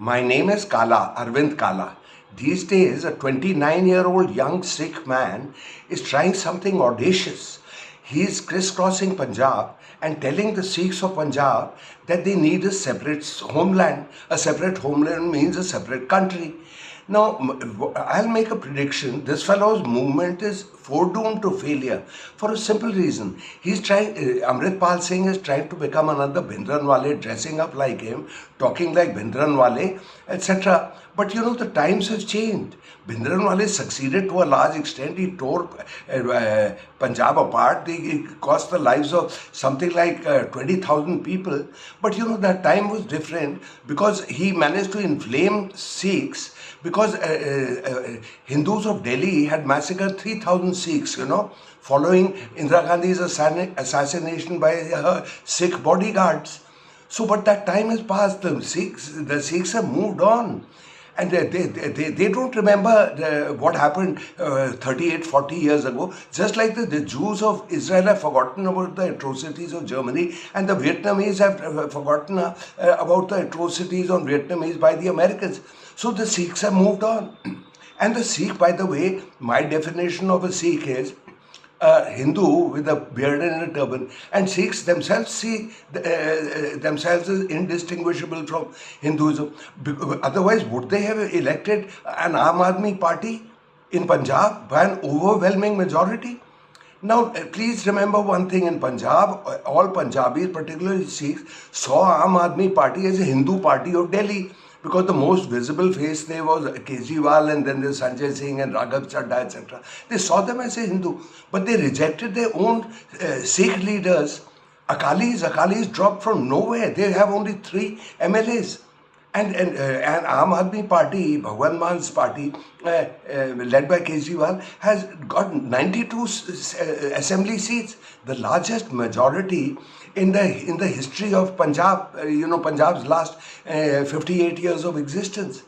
My name is Kala, Arvind Kala. These days, a 29-year-old young Sikh man is trying something audacious. He is crisscrossing Punjab and telling the Sikhs of Punjab that they need a separate homeland. A separate homeland means a separate country. Now, I'll make a prediction. This fellow's movement is foredoomed to failure for a simple reason. He's trying, Amritpal Singh is trying to become another Bhindranwale, dressing up like him, talking like Bhindranwale, etc. But the times have changed. Bhindranwale succeeded to a large extent. He tore Punjab apart. He cost the lives of something like 20,000 people. But that time was different because he managed to inflame Sikhs because Hindus of Delhi had massacred 3,000 Sikhs, following Indira Gandhi's assassination by her Sikh bodyguards. So, but that time has passed. The Sikhs have moved on. And they don't remember what happened 38, 40 years ago. Just like the Jews of Israel have forgotten about the atrocities of Germany, and the Vietnamese have forgotten about the atrocities on Vietnamese by the Americans. So the Sikhs have moved on. And the Sikh, by the way, my definition of a Sikh is a Hindu with a beard and a turban, and Sikhs themselves see themselves as indistinguishable from Hinduism. Otherwise, would they have elected an Aam Aadmi party in Punjab by an overwhelming majority? Now, please remember one thing: in Punjab, all Punjabis, particularly Sikhs, saw Aam Aadmi party as a Hindu party of Delhi, because the most visible face there was Kejriwal, and then there's Sanjay Singh and Raghav Chadha, etc. They saw them as a Hindu, but they rejected their own Sikh leaders. Akalis dropped from nowhere. They have only 3 MLAs. And Aam Aadmi Party, Bhagwan Man's party, led by Kejriwal, has got 92 assembly seats, the largest majority in the history of Punjab. Punjab's last 58 years of existence.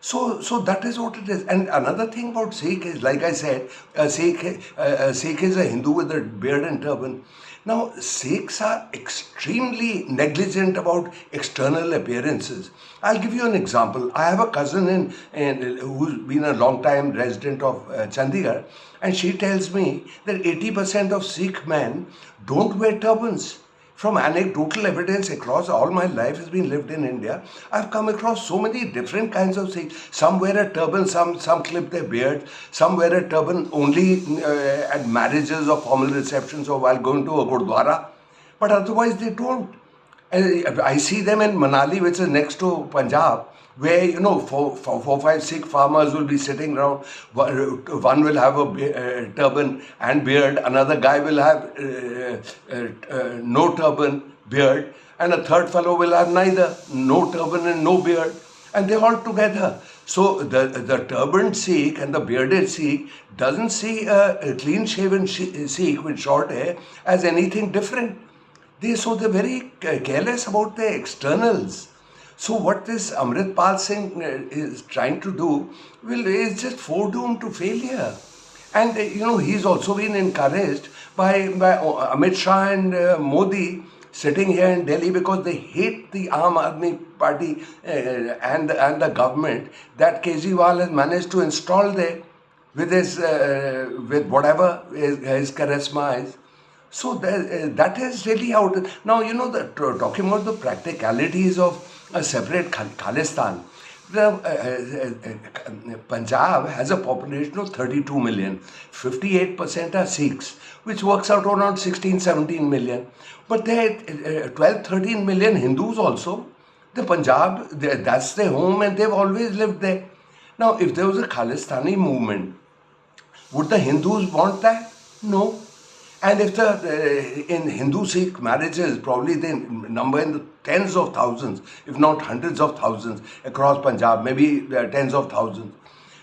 So that is what it is. And another thing about Sikh is, like I said, Sikh is a Hindu with a beard and turban. Now, Sikhs are extremely negligent about external appearances. I'll give you an example. I have a cousin who's been a long-time resident of Chandigarh, and she tells me that 80% of Sikh men don't wear turbans. From anecdotal evidence across all my life has been lived in India, I've come across so many different kinds of Sikhs. Some wear a turban, some clip their beard, some wear a turban only at marriages or formal receptions or while going to a gurdwara. But otherwise they don't. I see them in Manali, which is next to Punjab, where 4-5 Sikh farmers will be sitting around. One will have a turban and beard, another guy will have no turban, beard, and a third fellow will have neither, no turban and no beard, and they're all together. So the turbaned Sikh and the bearded Sikh doesn't see a clean-shaven Sikh with short hair as anything different. They're very careless about their externals. So what this Amritpal Singh is trying to do is just foredoomed to failure. And he's also been encouraged by Amit Shah and Modi sitting here in Delhi because they hate the Aam Aadmi Party and the government that Kejriwal has managed to install there with his with whatever his charisma is. So that is really how it is. Now, talking about the practicalities of a separate Khalistan. Punjab has a population of 32 million. 58% are Sikhs, which works out around 16-17 million. But there are 12-13 million Hindus also. The Punjab, that's their home and they've always lived there. Now, if there was a Khalistani movement, would the Hindus want that? No. And if in Hindu-Sikh marriages, probably they number in the tens of thousands, if not hundreds of thousands across Punjab, maybe tens of thousands.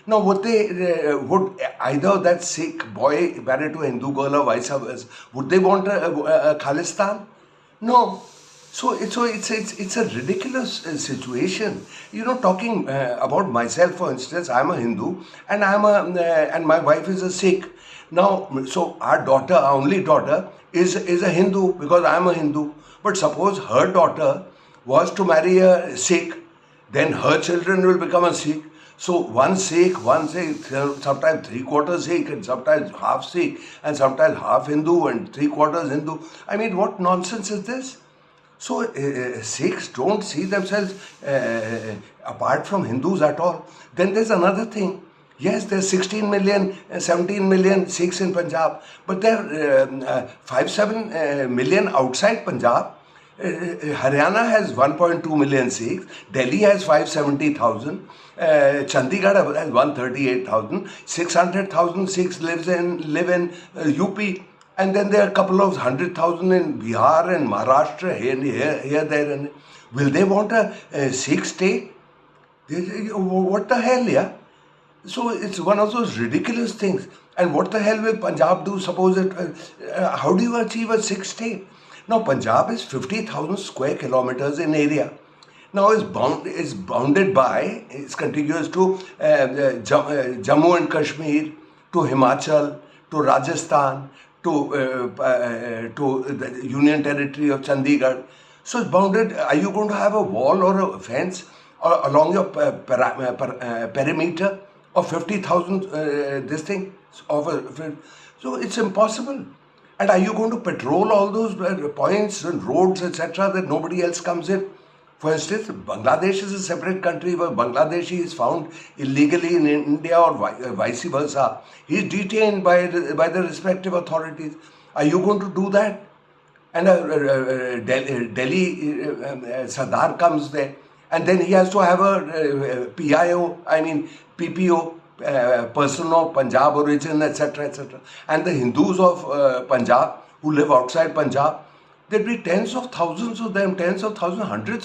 Now, would either that Sikh boy marry to a Hindu girl or vice versa, would they want a Khalistan? No. So it's a ridiculous situation. Talking about myself, for instance, I'm a Hindu and and my wife is a Sikh. Now, so our only daughter, is a Hindu because I'm a Hindu. But suppose her daughter was to marry a Sikh, then her children will become a Sikh. So one Sikh, sometimes three-quarters Sikh, and sometimes half Sikh, and sometimes half Hindu and three-quarters Hindu. I mean, what nonsense is this? So Sikhs don't see themselves apart from Hindus at all. Then there's another thing. Yes, there's 16 million, 17 million Sikhs in Punjab, but there are 5-7 million outside Punjab. Haryana has 1.2 million Sikhs, Delhi has 570,000, Chandigarh has 138,000, 600,000 Sikhs live in UP, and then there are a couple of 100,000 in Bihar and Maharashtra, here, there. And will they want a Sikh state? What the hell, yeah? So it's one of those ridiculous things. And what the hell will Punjab do? Suppose how do you achieve a Sikh state? Now Punjab is 50,000 square kilometers in area. Now it's bounded by, it's contiguous to Jammu and Kashmir, to Himachal, to Rajasthan, to the Union Territory of Chandigarh. So it's bounded. Are you going to have a wall or a fence along your perimeter of 50,000 this thing? So it's impossible. And are you going to patrol all those points and roads, etc., that nobody else comes in? For instance, Bangladesh is a separate country where Bangladeshi is found illegally in India or vice versa. He is detained by the respective authorities. Are you going to do that? And Delhi Sardar comes there, and then he has to have a PPO, person of Punjab origin, etc., etc. And the Hindus of Punjab who live outside Punjab, there'll be tens of thousands of them, hundreds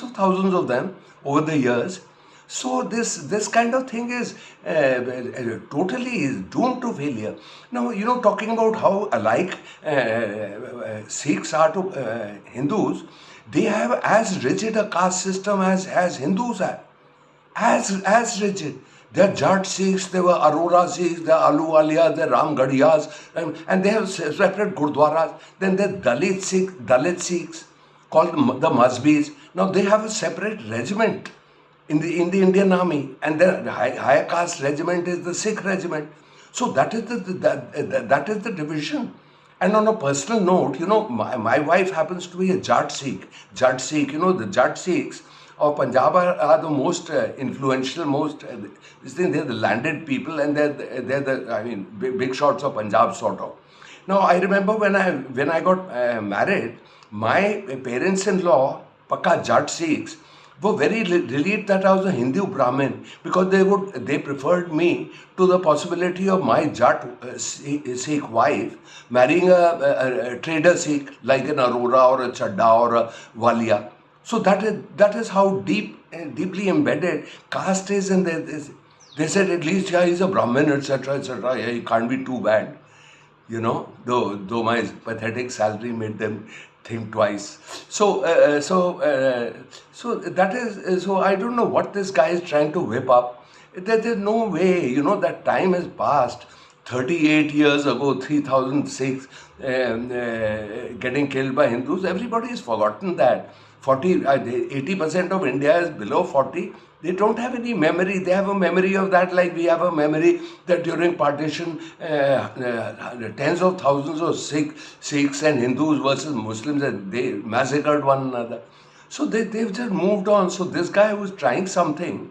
of thousands of them over the years. So this kind of thing is totally is doomed to failure. Now, talking about how alike Sikhs are to Hindus, they have as rigid a caste system as Hindus have. As rigid. There are Jat Sikhs, there were Arora Sikhs, there are Ahluwalia, there are Ramgadhiyas, and they have separate Gurdwaras. Then there are Dalit Sikhs, called the Mazbis. Now they have a separate regiment in the Indian Army, and the higher caste regiment is the Sikh regiment. So that is the division. And on a personal note, my wife happens to be a Jat Sikh. The Jat Sikhs of Punjab are the most influential, they're the landed people, and they're the big shots of Punjab, sort of. Now I remember when I got married, my parents-in-law, Pakka Jat Sikhs, were very relieved that I was a Hindu Brahmin, because they preferred me to the possibility of my Jat Sikh wife marrying a trader Sikh like an Arora or a Chadda or a Walia. So that is how deeply embedded caste is, and they said at least he's a Brahmin, etc., etc. Yeah, he can't be too bad, though my pathetic salary made them think twice. So that is so I don't know what this guy is trying to whip up. There's no way, that time has passed. 38 years ago, 3,006 getting killed by Hindus. Everybody has forgotten that. 80% of India is below 40. They don't have any memory. They have a memory of that, like we have a memory that during partition, tens of thousands of Sikhs and Hindus versus Muslims, and they massacred one another. So they've just moved on. So this guy who's trying something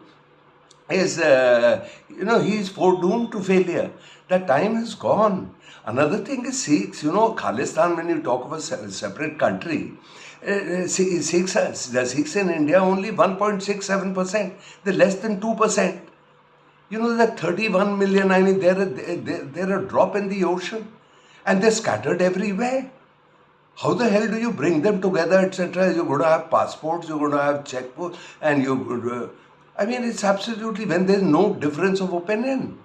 is, he's foredoomed to failure. That time is gone. Another thing is Sikhs. Khalistan, when you talk of a separate country, the Sikhs in India only 1.67%. They're less than 2%. That 31 million, they're a drop in the ocean, and they're scattered everywhere. How the hell do you bring them together, etc.? You're going to have passports, you're going to have checkbooks, and it's absolutely, when there's no difference of opinion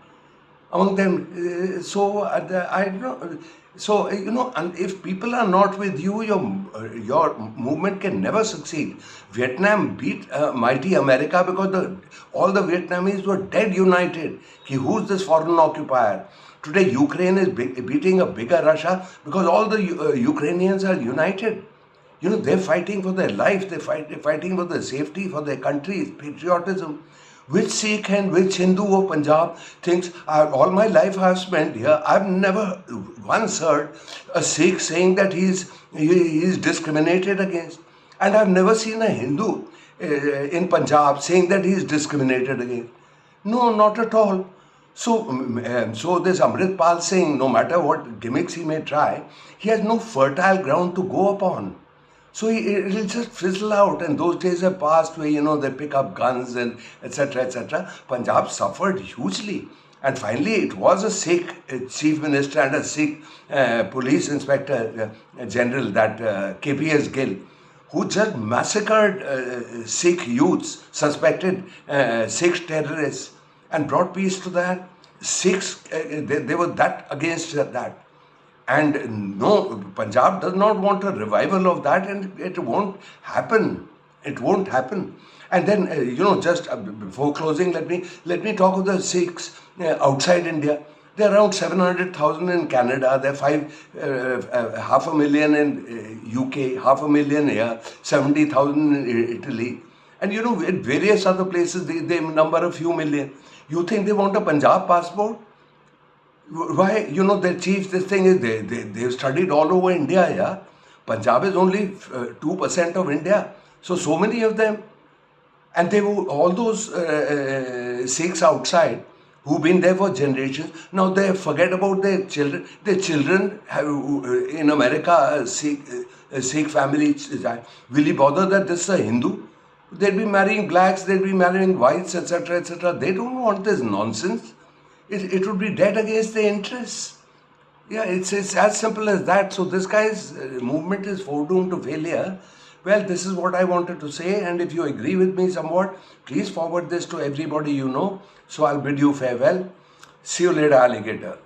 among them. I don't know. So, and if people are not with you, your movement can never succeed. Vietnam beat mighty America because all the Vietnamese were dead united. Who's this foreign occupier? Today, Ukraine is beating a bigger Russia because all the Ukrainians are united. They're fighting for their life, they're fighting for their safety, for their country, patriotism. Which Sikh and which Hindu of Punjab thinks, all my life I've spent here, I've never once heard a Sikh saying that he's discriminated against. And I've never seen a Hindu in Punjab saying that he's discriminated against. No, not at all. So this Amrit Pal Singh, no matter what gimmicks he may try, he has no fertile ground to go upon. So it'll just fizzle out, and those days have passed where they pick up guns and etc. etc. Punjab suffered hugely, and finally it was a Sikh chief minister and a Sikh police inspector general, that KPS Gill, who just massacred Sikh youths, suspected Sikh terrorists, and brought peace to that. Sikhs, they were that against that. And no, Punjab does not want a revival of that, and it won't happen. It won't happen. And then, just before closing, let me talk of the Sikhs outside India. There are around 700,000 in Canada. There are 500,000 in UK, 500,000 here, 70,000 in Italy. And in various other places, they number a few million. You think they want a Punjab passport? Why? Their chiefs, this thing is, they've studied all over India, yeah? Punjab is only 2% of India. So many of them. And they were all those Sikhs outside who've been there for generations. Now they forget about their children. Their children have, in America, a Sikh family. Will he bother that this is a Hindu? They'll be marrying blacks, they'll be marrying whites, etc. etc. They don't want this nonsense. It would be dead against their interests. Yeah, it's as simple as that. So this guy's movement is foredoomed to failure. Well, this is what I wanted to say, and if you agree with me somewhat, please forward this to everybody you know. So I'll bid you farewell. See you later, alligator.